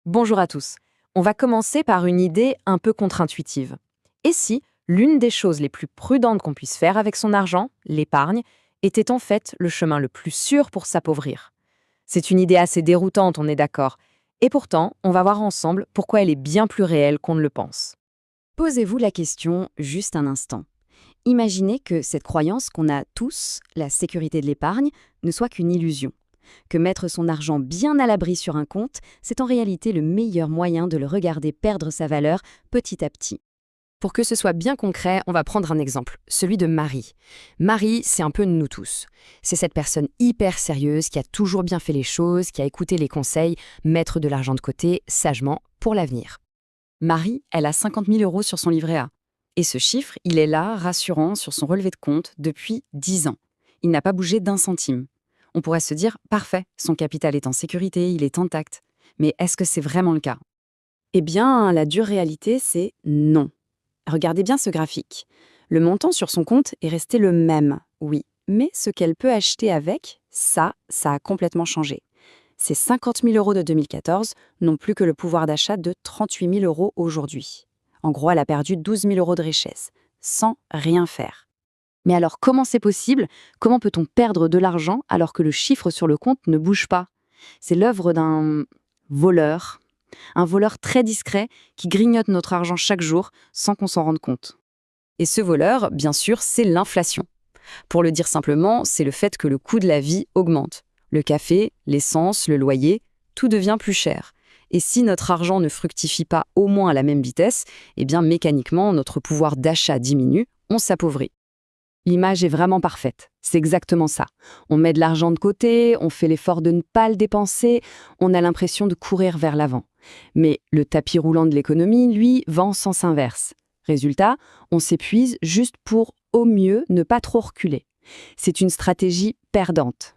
Bonjour à tous. On va commencer par une idée un peu contre-intuitive. Et si l'une des choses les plus prudentes qu'on puisse faire avec son argent, l'épargne, était en fait le chemin le plus sûr pour s'appauvrir? C'est une idée assez déroutante, on est d'accord. Et pourtant, on va voir ensemble pourquoi elle est bien plus réelle qu'on ne le pense. Posez-vous la question juste un instant. Imaginez que cette croyance qu'on a tous, la sécurité de l'épargne, ne soit qu'une illusion. Que mettre son argent bien à l'abri sur un compte, c'est en réalité le meilleur moyen de le regarder perdre sa valeur petit à petit. Pour que ce soit bien concret, on va prendre un exemple, celui de Marie. Marie, c'est un peu nous tous. C'est cette personne hyper sérieuse qui a toujours bien fait les choses, qui a écouté les conseils, mettre de l'argent de côté sagement pour l'avenir. Marie, elle a 50 000 € sur son livret A. Et ce chiffre, il est là, rassurant, sur son relevé de compte depuis 10 ans. Il n'a pas bougé d'un centime. On pourrait se dire, parfait, son capital est en sécurité, il est intact. Mais est-ce que c'est vraiment le cas? Eh bien, la dure réalité, c'est non. Regardez bien ce graphique. Le montant sur son compte est resté le même, oui. Mais ce qu'elle peut acheter avec, ça a complètement changé. Ces 50 000 € de 2014 n'ont plus que le pouvoir d'achat de 38 000 € aujourd'hui. En gros, elle a perdu 12 000 € de richesse, sans rien faire. Mais alors, comment c'est possible? Comment peut-on perdre de l'argent alors que le chiffre sur le compte ne bouge pas? C'est l'œuvre d'un voleur, un voleur très discret qui grignote notre argent chaque jour sans qu'on s'en rende compte. Et ce voleur, bien sûr, c'est l'inflation. Pour le dire simplement, c'est le fait que le coût de la vie augmente. Le café, l'essence, le loyer, tout devient plus cher. Et si notre argent ne fructifie pas au moins à la même vitesse, eh bien mécaniquement, notre pouvoir d'achat diminue, on s'appauvrit. L'image est vraiment parfaite. C'est exactement ça. On met de l'argent de côté, on fait l'effort de ne pas le dépenser, on a l'impression de courir vers l'avant. Mais le tapis roulant de l'économie, lui, va en sens inverse. Résultat, on s'épuise juste pour, au mieux, ne pas trop reculer. C'est une stratégie perdante.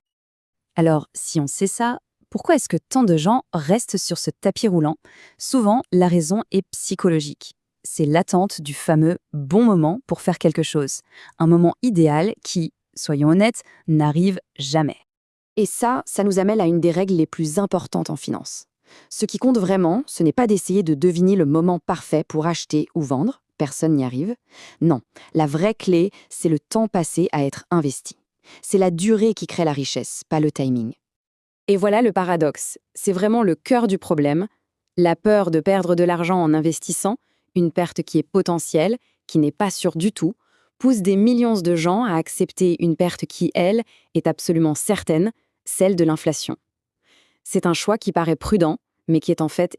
Alors, si on sait ça, pourquoi est-ce que tant de gens restent sur ce tapis roulant? Souvent, la raison est psychologique. C'est l'attente du fameux bon moment pour faire quelque chose. Un moment idéal qui, soyons honnêtes, n'arrive jamais. Et ça nous amène à une des règles les plus importantes en finance. Ce qui compte vraiment, ce n'est pas d'essayer de deviner le moment parfait pour acheter ou vendre, personne n'y arrive. Non, la vraie clé, c'est le temps passé à être investi. C'est la durée qui crée la richesse, pas le timing. Et voilà le paradoxe. C'est vraiment le cœur du problème. La peur de perdre de l'argent en investissant, une perte qui est potentielle, qui n'est pas sûre du tout, pousse des millions de gens à accepter une perte qui, elle, est absolument certaine, celle de l'inflation. C'est un choix qui paraît prudent, mais qui est en fait